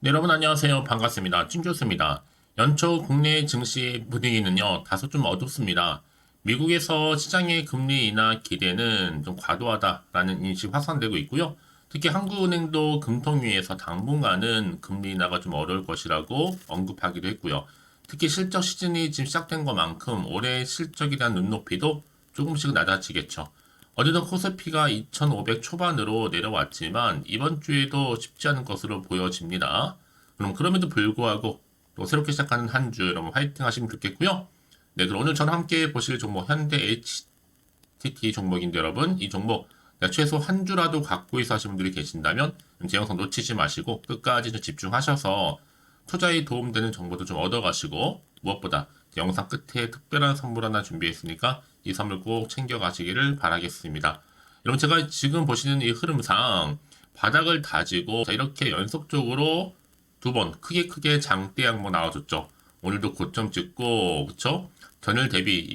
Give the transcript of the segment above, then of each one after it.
네, 여러분 안녕하세요. 반갑습니다. 찐교수입니다. 연초 국내 증시 분위기는요, 다소 좀 어둡습니다. 미국에서 시장의 금리 인하 기대는 좀 과도하다라는 인식이 확산되고 있고요. 특히 한국은행도 금통위에서 당분간은 금리 인하가 좀 어려울 것이라고 언급하기도 했고요. 특히 실적 시즌이 지금 시작된 것만큼 올해 실적에 대한 눈높이도 조금씩 낮아지겠죠. 어제도 코스피가 2,500 초반으로 내려왔지만 이번 주에도 쉽지 않은 것으로 보여집니다. 그럼 그럼에도 불구하고 또 새롭게 시작하는 한 주 여러분 화이팅 하시면 좋겠고요. 네, 그럼 오늘 저는 함께 보실 종목 현대 HTT 종목인데 여러분 이 종목 최소 한 주라도 갖고 있어 하시는 분들이 계신다면 제 영상 놓치지 마시고 끝까지 좀 집중하셔서 투자에 도움되는 정보도 좀 얻어가시고 무엇보다 영상 끝에 특별한 선물 하나 준비했으니까 이 선물 꼭 챙겨가시기를 바라겠습니다. 여러분 제가 지금 보시는 이 흐름상 바닥을 다지고 이렇게 연속적으로 두 번 크게 장대 양봉 나와줬죠. 오늘도 고점 찍고 그쵸? 전일 대비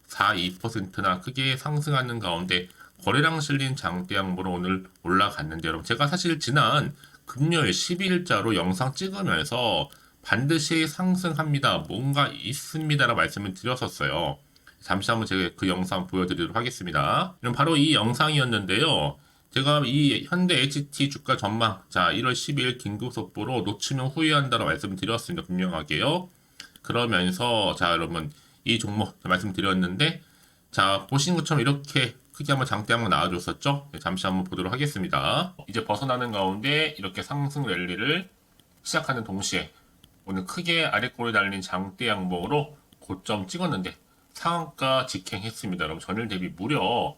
25.42%나 크게 상승하는 가운데 거래량 실린 장대 양봉으로 오늘 올라갔는데 여러분 제가 사실 지난 금요일 12일자로 영상 찍으면서 반드시 상승합니다. 뭔가 있습니다라고 말씀을 드렸었어요. 잠시 한번 제가 그 영상 보여드리도록 하겠습니다. 그럼 바로 이 영상이었는데요. 제가 이 현대 HT 주가 전망, 자, 1월 12일 긴급 속보로 놓치면 후회한다라고 말씀드렸습니다. 분명하게요. 그러면서, 자, 여러분, 이 종목 말씀드렸는데, 자, 보신 것처럼 이렇게 크게 한번 장대 한번 나와줬었죠? 네, 잠시 한번 보도록 하겠습니다. 이제 벗어나는 가운데 이렇게 상승 랠리를 시작하는 동시에 오늘 크게 아래꼬리 달린 장대 양봉으로 고점 찍었는데 상한가 직행했습니다. 여러분 전일 대비 무려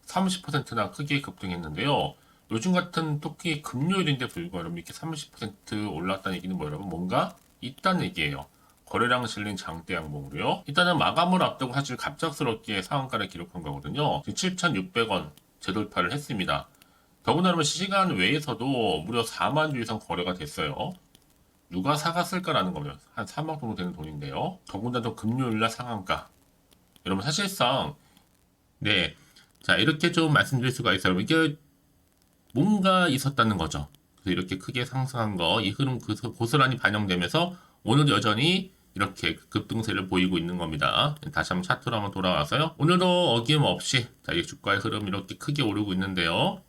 30%나 크게 급등했는데요. 요즘 같은 특히 금요일인데 불구하고 여러분 이렇게 30% 올랐다는 얘기는 뭐 여러분 뭔가 있다는 얘기예요. 거래량 실린 장대 양봉으로요. 일단은 마감을 앞두고 사실 갑작스럽게 상한가를 기록한 거거든요. 7,600원 재돌파를 했습니다. 더구나 여러분 시간 외에서도 무려 4만 주 이상 거래가 됐어요. 누가 사갔을까라는 거면 한 3억 정도 되는 돈인데요. 더군다나 또 금요일날 상한가. 여러분 사실상 네, 자 이렇게 좀 말씀드릴 수가 있어요. 여러분 이게 뭔가 있었다는 거죠. 그래서 이렇게 크게 상승한 거, 이 흐름 고스란히 반영되면서 오늘 여전히 이렇게 급등세를 보이고 있는 겁니다. 다시 한번 차트로 한번 돌아와서요. 오늘도 어김없이 자, 이 주가의 흐름 이렇게 크게 오르고 있는데요.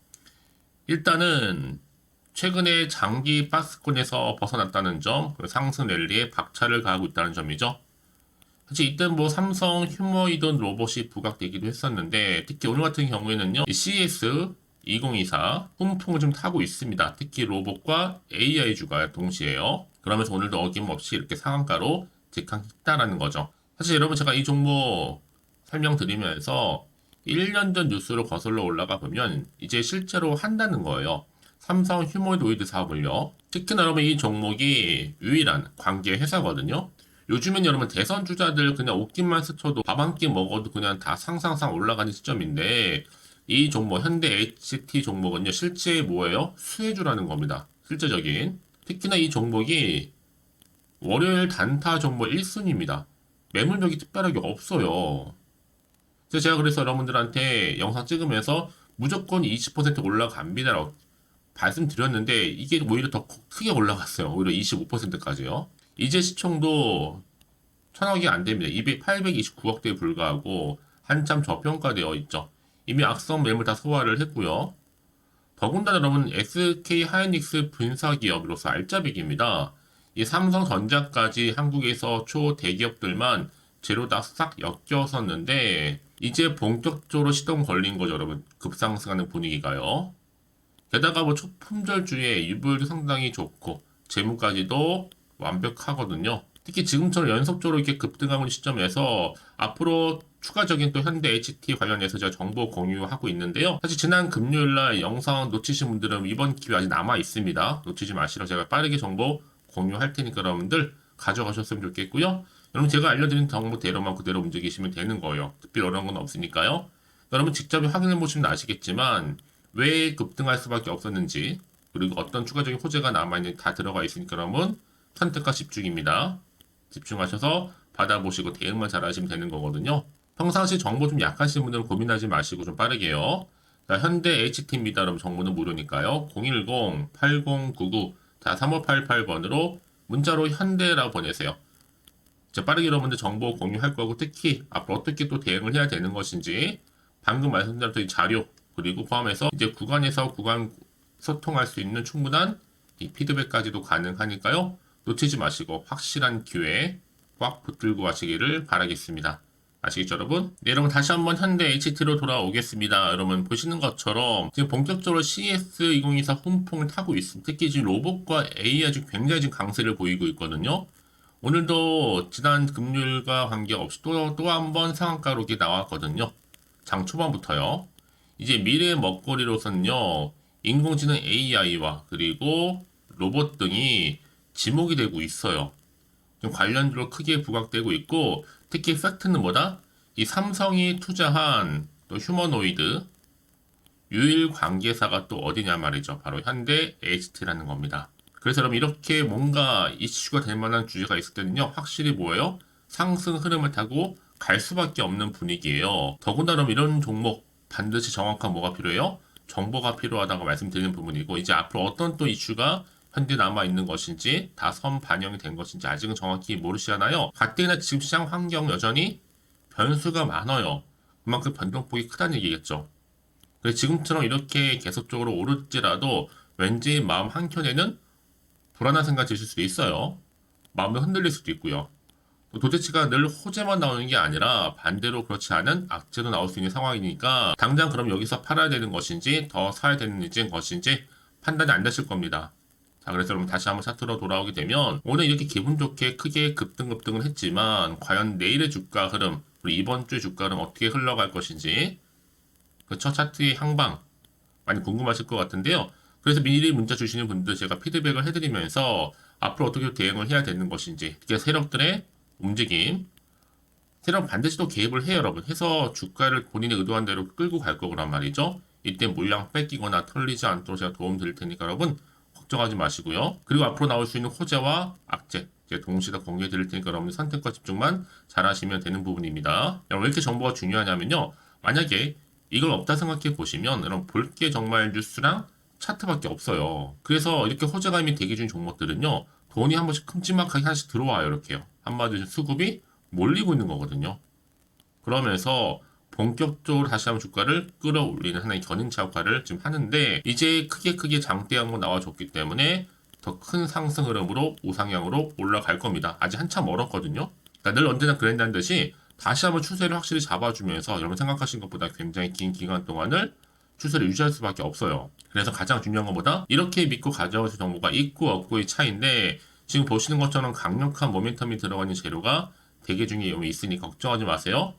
일단은 최근에 장기 박스권에서 벗어났다는 점, 상승 랠리에 박차를 가하고 있다는 점이죠. 사실 이때 뭐 삼성 휴머이돈 로봇이 부각되기도 했었는데 특히 오늘 같은 경우에는요 CES 2024 훈풍을 좀 타고 있습니다. 특히 로봇과 AI주가 동시에요. 그러면서 오늘도 어김없이 이렇게 상한가로 직항했다라는 거죠. 사실 여러분 제가 이 종목 설명드리면서 1년 전 뉴스로 거슬러 올라가 보면 이제 실제로 한다는 거예요. 삼성 휴머노이드 사업을요. 특히나 여러분 이 종목이 유일한 관계 회사거든요. 요즘엔 여러분 대선 주자들 그냥 옷깃만 스쳐도 밥 한 끼 먹어도 그냥 다 상상상 올라가는 시점인데 이 종목 현대 HT 종목은요 실제 뭐예요? 수혜주라는 겁니다. 실제적인. 특히나 이 종목이 월요일 단타 종목 1순위입니다. 매물력이 특별하게 없어요. 그래서 여러분들한테 영상 찍으면서 무조건 20% 올라갑니다라고 말씀드렸는데 이게 오히려 더 크게 올라갔어요. 오히려 25%까지요. 이제 시총도 1,000억이 안 됩니다. 829억대에 불과하고 한참 저평가되어 있죠. 이미 악성 매물 다 소화를 했고요. 더군다나 여러분 SK 하이닉스 분사기업으로서 알짜배기입니다. 이 삼성전자까지 한국에서 초대기업들만 재료 다 싹 엮였었는데 이제 본격적으로 시동 걸린 거죠, 여러분. 급상승하는 분위기가요. 게다가 뭐 초품절주에 유불도 상당히 좋고 재무까지도 완벽하거든요. 특히 지금처럼 연속적으로 이렇게 급등하고 있는 시점에서 앞으로 추가적인 또 현대 HT 관련해서 제가 정보 공유하고 있는데요. 사실 지난 금요일날 영상 놓치신 분들은 이번 기회 아직 남아 있습니다. 놓치지 마시라 제가 빠르게 정보 공유할 테니까 여러분들 가져가셨으면 좋겠고요. 여러분 제가 알려드린 정보대로만 그대로 움직이시면 되는 거예요. 특별히 어려운 건 없으니까요. 여러분 직접 확인해 보시면 아시겠지만 왜 급등할 수밖에 없었는지 그리고 어떤 추가적인 호재가 남아있는지 다 들어가 있으니까 여러분 선택과 집중입니다. 집중하셔서 받아보시고 대응만 잘 하시면 되는 거거든요. 평상시 정보 좀 약하신 분들은 고민하지 마시고 좀 빠르게요. 자, 현대 HT입니다. 여러분 정보는 무료니까요. 010-8099 자, 3588번으로 문자로 현대라고 보내세요. 이제 빠르게 여러분들 정보 공유할 거고, 특히 앞으로 어떻게 또 대응을 해야 되는 것인지 방금 말씀드렸던 이 자료, 그리고 포함해서 이제 구간에서 구간 소통할 수 있는 충분한 이 피드백까지도 가능하니까요. 놓치지 마시고 확실한 기회에 꽉 붙들고 가시기를 바라겠습니다. 아시겠죠, 여러분? 네, 여러분 다시 한번 현대 HT로 돌아오겠습니다. 여러분 보시는 것처럼 지금 본격적으로 CS2024 훈풍을 타고 있습니다. 특히 지금 로봇과 AI 아주 굉장히 지금 강세를 보이고 있거든요. 오늘도 지난 금요일과 관계없이 또 한 번 상한가로 이렇게 나왔거든요. 장 초반부터요. 이제 미래의 먹거리로서는요, 인공지능 AI와 그리고 로봇 등이 지목이 되고 있어요. 좀 관련주로 크게 부각되고 있고, 특히 팩트는 뭐다? 이 삼성이 투자한 또 휴머노이드 유일 관계사가 또 어디냐 말이죠. 바로 현대 HT라는 겁니다. 그래서 여러분 이렇게 뭔가 이슈가 될 만한 주제가 있을 때는요, 확실히 뭐예요? 상승 흐름을 타고 갈 수밖에 없는 분위기예요. 더군다나 여러분 이런 종목 반드시 정확한 뭐가 필요해요? 정보가 필요하다고 말씀드리는 부분이고, 이제 앞으로 어떤 또 이슈가 현재 남아있는 것인지, 다 선 반영이 된 것인지 아직은 정확히 모르시잖아요. 가뜩이나 지금 시장 환경 여전히 변수가 많아요. 그만큼 변동폭이 크다는 얘기겠죠. 그래서 지금처럼 이렇게 계속적으로 오를지라도 왠지 마음 한켠에는 불안한 생각이 드실 수도 있어요. 마음도 흔들릴 수도 있고요. 도대체가 늘 호재만 나오는 게 아니라 반대로 그렇지 않은 악재도 나올 수 있는 상황이니까 당장 그럼 여기서 팔아야 되는 것인지 더 사야 되는 것인지 판단이 안 되실 겁니다. 자, 그래서 여러분 다시 한번 차트로 돌아오게 되면 오늘 이렇게 기분 좋게 크게 급등을 했지만 과연 내일의 주가 흐름, 그리고 이번 주의 주가 흐름 어떻게 흘러갈 것인지 그 첫 차트의 향방 많이 궁금하실 것 같은데요. 그래서 미리 문자 주시는 분들 제가 피드백을 해드리면서 앞으로 어떻게 대응을 해야 되는 것인지, 특히 세력들의 움직임, 세력 반드시 또 개입을 해요, 여러분. 해서 주가를 본인이 의도한 대로 끌고 갈 거란 말이죠. 이때 물량 뺏기거나 털리지 않도록 제가 도움 드릴 테니까 여러분 걱정하지 마시고요. 그리고 앞으로 나올 수 있는 호재와 악재 제가 동시에 다 공개해 드릴 테니까 여러분 선택과 집중만 잘 하시면 되는 부분입니다. 여러분 왜 이렇게 정보가 중요하냐면요. 만약에 이걸 없다 생각해 보시면 여러분 볼 게 정말 뉴스랑 차트밖에 없어요. 그래서 이렇게 호재가 이미 대기 중인 종목들은요. 돈이 한 번씩 큼지막하게 하나씩 들어와요. 이렇게요. 한마디로 수급이 몰리고 있는 거거든요. 그러면서 본격적으로 다시 한번 주가를 끌어올리는 하나의 견인차 역할을 지금 하는데, 이제 크게 장대 한번 나와줬기 때문에 더 큰 상승 흐름으로 우상향으로 올라갈 겁니다. 아직 한참 멀었거든요. 그러니까 늘 언제나 그랬다는 듯이 다시 한번 추세를 확실히 잡아주면서 여러분 생각하신 것보다 굉장히 긴 기간 동안을 추세를 유지할 수밖에 없어요. 그래서 가장 중요한 것보다 이렇게 믿고 가져오실 정보가 있고 없고의 차이인데, 지금 보시는 것처럼 강력한 모멘텀이 들어가는 재료가 대기 중에 있으니 걱정하지 마세요.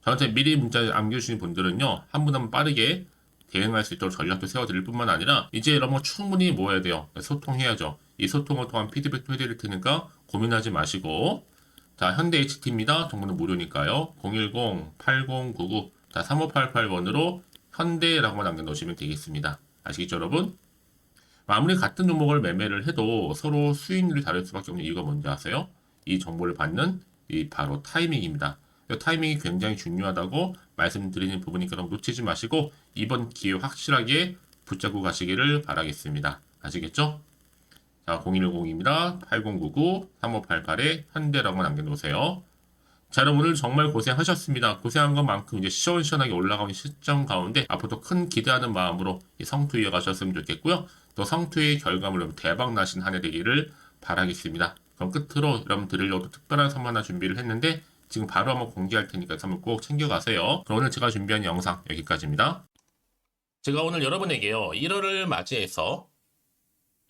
저한테 미리 문자 남겨주신 분들은요, 한 분 한 분 빠르게 대응할 수 있도록 전략도 세워드릴 뿐만 아니라 이제 여러분 충분히 모아야 돼요. 소통해야죠. 이 소통을 통한 피드백도 해드릴 테니까 고민하지 마시고, 자, 현대 HT입니다. 정보는 무료니까요. 010-8099 3588번으로 현대라고만 남겨놓으시면 되겠습니다. 아시겠죠, 여러분? 아무리 같은 종목을 매매를 해도 서로 수익률이 다를 수밖에 없는 이유가 뭔지 아세요? 이 정보를 받는 이 바로 타이밍입니다. 이 타이밍이 굉장히 중요하다고 말씀드리는 부분이니까 놓치지 마시고 이번 기회 확실하게 붙잡고 가시기를 바라겠습니다. 아시겠죠? 자, 0110입니다. 8099 3588에 현대라고 남겨놓으세요. 자, 여러분 오늘 정말 고생하셨습니다. 고생한 것만큼 이제 시원시원하게 올라가는 시점 가운데 앞으로도 큰 기대하는 마음으로 이 성투 이어가셨으면 좋겠고요. 또 성투의 결과물로 대박 나신 한 해 되기를 바라겠습니다. 그럼 끝으로 여러분 드리려고 특별한 선물 하나 준비를 했는데 지금 바로 한번 공개할 테니까 선물 꼭 챙겨가세요. 그럼 오늘 제가 준비한 영상 여기까지입니다. 제가 오늘 여러분에게요 1월을 맞이해서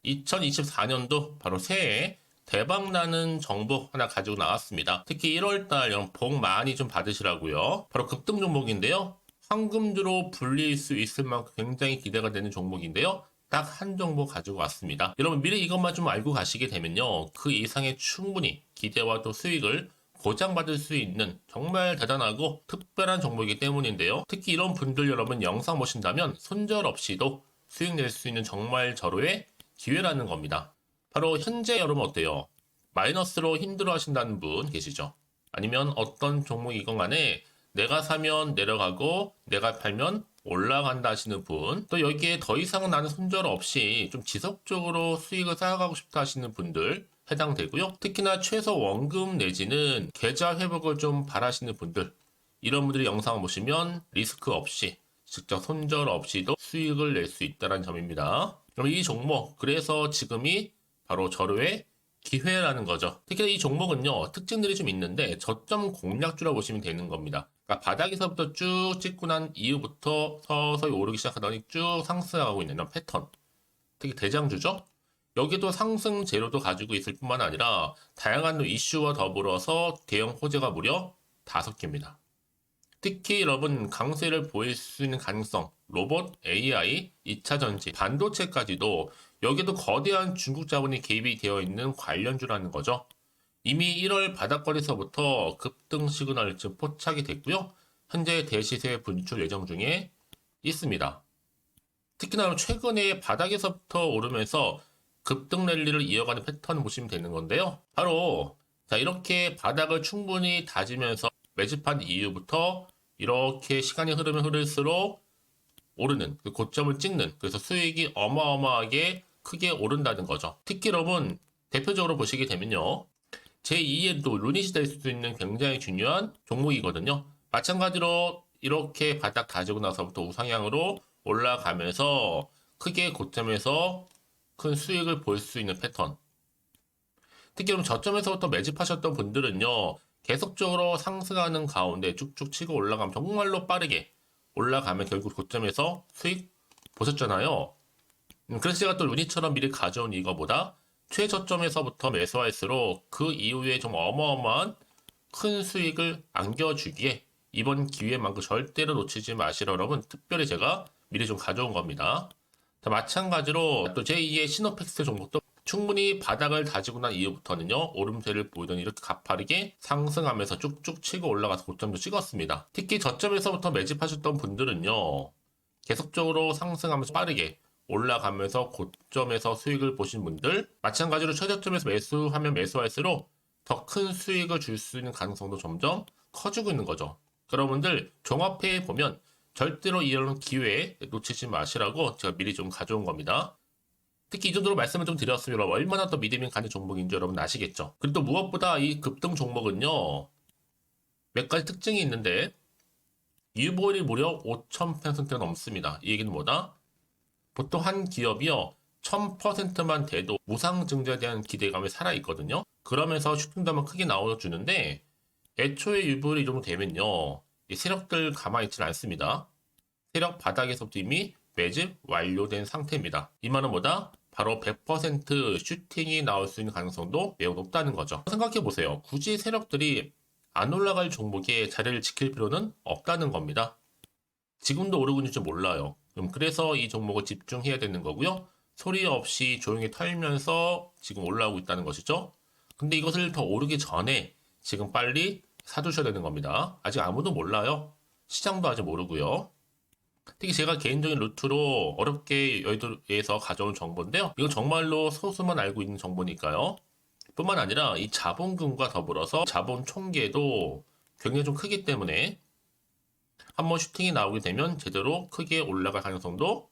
2024년도 바로 새해 대박나는 정보 하나 가지고 나왔습니다. 특히 1월달 여러분 복 많이 좀 받으시라고요. 바로 급등 종목인데요. 황금주로 불릴 수 있을 만큼 굉장히 기대가 되는 종목인데요. 딱 한 종목 가지고 왔습니다. 여러분 미리 이것만 좀 알고 가시게 되면요. 그 이상의 충분히 기대와 또 수익을 보장받을 수 있는 정말 대단하고 특별한 종목이기 때문인데요. 특히 이런 분들 여러분 영상 보신다면 손절없이도 수익 낼 수 있는 정말 절호의 기회라는 겁니다. 바로 현재 여러분 어때요? 마이너스로 힘들어 하신다는 분 계시죠? 아니면 어떤 종목이건 간에 내가 사면 내려가고 내가 팔면 올라간다 하시는 분, 또 여기에 더 이상은 나는 손절 없이 좀 지속적으로 수익을 쌓아가고 싶다 하시는 분들 해당되고요. 특히나 최소 원금 내지는 계좌 회복을 좀 바라시는 분들, 이런 분들이 영상을 보시면 리스크 없이 직접 손절 없이도 수익을 낼 수 있다는 점입니다. 그럼 이 종목, 그래서 지금이 바로 절호의 기회라는 거죠. 특히 이 종목은요, 특징들이 좀 있는데 저점 공략주라 보시면 되는 겁니다. 그러니까 바닥에서부터 쭉 찍고 난 이후부터 서서히 오르기 시작하더니 쭉 상승하고 있는 이런 패턴. 특히 대장주죠. 여기도 상승 재료도 가지고 있을 뿐만 아니라 다양한 이슈와 더불어서 대형 호재가 무려 5개입니다. 특히 여러분 강세를 보일 수 있는 가능성, 로봇, AI, 2차 전지, 반도체까지도 여기도 거대한 중국 자본이 개입이 되어 있는 관련주라는 거죠. 이미 1월 바닥거리서부터 급등 시그널이 포착이 됐고요. 현재 대시세 분출 예정 중에 있습니다. 특히나 최근에 바닥에서부터 오르면서 급등 랠리를 이어가는 패턴을 보시면 되는 건데요. 바로 자 이렇게 바닥을 충분히 다지면서 매집한 이후부터 이렇게 시간이 흐르면 흐를수록 오르는 그 고점을 찍는, 그래서 수익이 어마어마하게 크게 오른다는 거죠. 특히 여러분 대표적으로 보시게 되면요, 제2의 또 루닛이 될 수도 있는 굉장히 중요한 종목이거든요. 마찬가지로 이렇게 바닥 다지고 나서부터 우상향으로 올라가면서 크게 고점에서 큰 수익을 볼 수 있는 패턴. 특히 그럼 저점에서부터 매집하셨던 분들은요, 계속적으로 상승하는 가운데 쭉쭉 치고 올라가면 정말로 빠르게 올라가면 결국 고점에서 수익 보셨잖아요. 그래서 제가 또 루니처럼 미리 가져온 이거보다 최저점에서부터 매수할수록 그 이후에 좀 어마어마한 큰 수익을 안겨주기에 이번 기회만큼 절대로 놓치지 마시라 여러분, 특별히 제가 미리 좀 가져온 겁니다. 자, 마찬가지로 또 제2의 시노펙스 종목도 충분히 바닥을 다지고 난 이후부터는요, 오름세를 보이더니 이렇게 가파르게 상승하면서 쭉쭉 치고 올라가서 고점도 찍었습니다. 특히 저점에서부터 매집하셨던 분들은요, 계속적으로 상승하면서 빠르게 올라가면서 고점에서 수익을 보신 분들, 마찬가지로 최저점에서 매수하면 매수할수록 더 큰 수익을 줄 수 있는 가능성도 점점 커지고 있는 거죠. 여러분들 종합해 보면 절대로 이런 기회에 놓치지 마시라고 제가 미리 좀 가져온 겁니다. 특히 이 정도로 말씀을 좀 드렸으면 얼마나 더 믿음이 가는 종목인지 여러분 아시겠죠? 그리고 또 무엇보다 이 급등 종목은요, 몇 가지 특징이 있는데 유보율이 무려 5,000%가 넘습니다. 이 얘기는 뭐다? 보통 한 기업이요 1000%만 돼도 무상증자에 대한 기대감이 살아있거든요. 그러면서 슈팅도 한번 크게 나와주는데 애초에 유보율이 이 정도 되면요, 이 세력들 가만히 있지는 않습니다. 세력 바닥에서부터 이미 매집 완료된 상태입니다. 이 말은 뭐다? 바로 100% 슈팅이 나올 수 있는 가능성도 매우 높다는 거죠. 생각해보세요. 굳이 세력들이 안 올라갈 종목에 자리를 지킬 필요는 없다는 겁니다. 지금도 오르고 있는지 몰라요. 그래서 이 종목을 집중해야 되는 거고요. 소리 없이 조용히 털면서 지금 올라오고 있다는 것이죠. 근데 이것을 더 오르기 전에 지금 빨리 사두셔야 되는 겁니다. 아직 아무도 몰라요. 시장도 아직 모르고요. 특히 제가 개인적인 루트로 어렵게 여의도에서 가져온 정보인데요. 이건 정말로 소수만 알고 있는 정보니까요. 뿐만 아니라 이 자본금과 더불어서 자본 총계도 굉장히 좀 크기 때문에 한번 슈팅이 나오게 되면 제대로 크게 올라갈 가능성도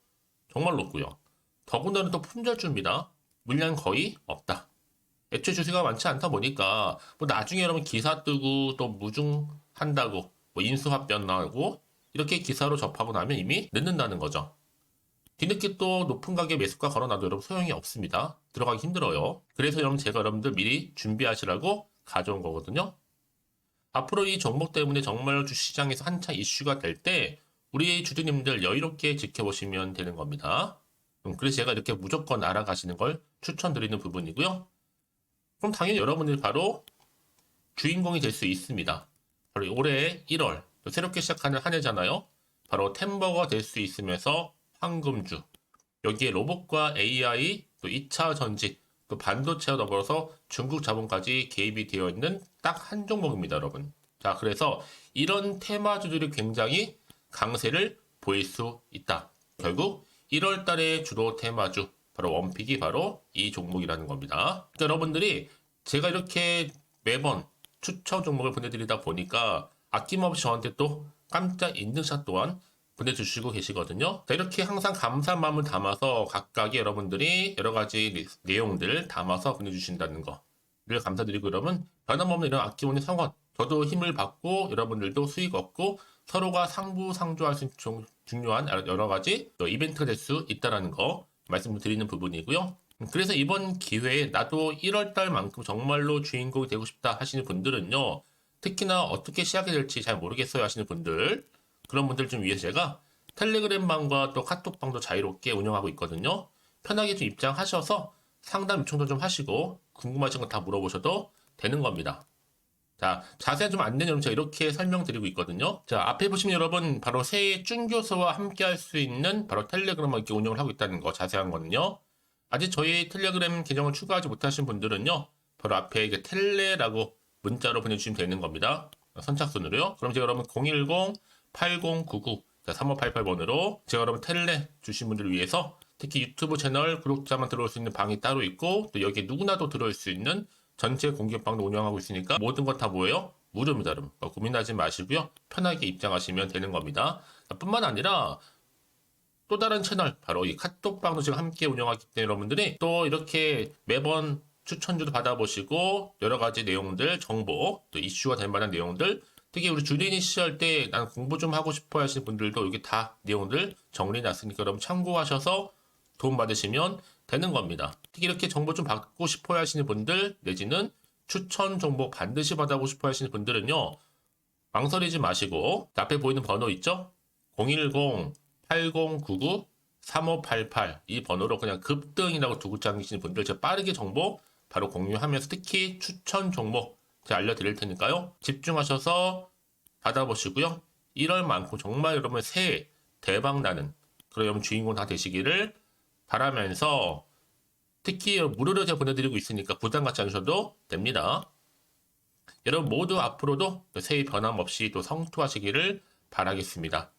정말 높고요. 더군다나 또 품절주입니다. 물량 거의 없다. 애초에 주식가 많지 않다 보니까 뭐 나중에 여러분 기사 뜨고 또 무중한다고 뭐 인수합병 나오고 이렇게 기사로 접하고 나면 이미 늦는다는 거죠. 뒤늦게 또 높은 가격 매수가 걸어놔도 여러분 소용이 없습니다. 들어가기 힘들어요. 그래서 여러분 제가 여러분들 미리 준비하시라고 가져온 거거든요. 앞으로 이 종목 때문에 정말 주시장에서 한창 이슈가 될 때 우리 주주님들 여유롭게 지켜보시면 되는 겁니다. 그래서 제가 이렇게 무조건 알아가시는 걸 추천드리는 부분이고요. 그럼 당연히 여러분들이 바로 주인공이 될 수 있습니다. 바로 올해 1월 또 새롭게 시작하는 한 해잖아요. 바로 템버가 될 수 있으면서 황금주, 여기에 로봇과 AI, 또 2차 전지, 또 반도체와 더불어서 중국 자본까지 개입이 되어 있는 딱 한 종목입니다, 여러분. 자, 그래서 이런 테마주들이 굉장히 강세를 보일 수 있다. 결국 1월 달의 주로 테마주, 바로 원픽이 바로 이 종목이라는 겁니다. 그러니까 여러분들이 제가 이렇게 매번 추천 종목을 보내드리다 보니까 아낌없이 저한테 또 깜짝 인증샷 또한 보내주시고 계시거든요. 자, 이렇게 항상 감사한 마음을 담아서 각각의 여러분들이 여러 가지 내용들 담아서 보내주신다는 거를 감사드리고, 여러분 변함없는 이런 아낌없는 성원, 저도 힘을 받고 여러분들도 수익 얻고 서로가 상부상조할 수 있는 중요한 여러 가지 이벤트가 될 수 있다는 거 말씀드리는 부분이고요. 그래서 이번 기회에 나도 1월달만큼 정말로 주인공이 되고 싶다 하시는 분들은요, 특히나 어떻게 시작이 될지 잘 모르겠어요 하시는 분들, 그런 분들 좀 위해서 제가 텔레그램 방과 또 카톡 방도 자유롭게 운영하고 있거든요. 편하게 좀 입장하셔서 상담 요청도 좀 하시고 궁금하신 거 다 물어보셔도 되는 겁니다. 자, 자세한 좀 안내는 제가 이렇게 설명드리고 있거든요. 자, 앞에 보시면 여러분 바로 새해 쭌교수와 함께 할 수 있는 바로 텔레그램을 이렇게 운영을 하고 있다는 거, 자세한 거는요. 아직 저희 텔레그램 계정을 추가하지 못하신 분들은요, 바로 앞에 이게 텔레라고 문자로 보내주시면 되는 겁니다. 선착순으로요. 그럼 제가 여러분 010-8099 3588번으로 제가 여러분 텔레 주신 분들을 위해서 특히 유튜브 채널 구독자만 들어올 수 있는 방이 따로 있고, 또 여기에 누구나도 들어올 수 있는 전체 공개방도 운영하고 있으니까 모든 것 다 뭐예요? 무료입니다, 여러분. 고민하지 마시고요. 편하게 입장하시면 되는 겁니다. 뿐만 아니라 또 다른 채널, 바로 이 카톡방도 지금 함께 운영하기 때문에 여러분들이 또 이렇게 매번 추천주도 받아보시고 여러 가지 내용들, 정보, 또 이슈가 될 만한 내용들, 특히 우리 주린이 시절 때 난 공부 좀 하고 싶어 하시는 분들도 여기 다 내용들 정리해놨으니까 여러분 참고하셔서 도움 받으시면 되는 겁니다. 특히 이렇게 정보 좀 받고 싶어 하시는 분들, 내지는 추천 정보 반드시 받아보고 싶어 하시는 분들은요, 망설이지 마시고 앞에 보이는 번호 있죠? 010-8099-3588 이 번호로 그냥 급등이라고 두고 당기시는 분들 제가 빠르게 정보 바로 공유하면서 특히 추천 종목 제가 알려드릴 테니까요. 집중하셔서 받아보시고요. 1월만큼 정말 여러분 새해 대박나는 그런 여러분 주인공 다 되시기를 바라면서, 특히 무료로 제가 보내드리고 있으니까 부담 갖지 않으셔도 됩니다. 여러분 모두 앞으로도 새해 변함없이 또 성투하시기를 바라겠습니다.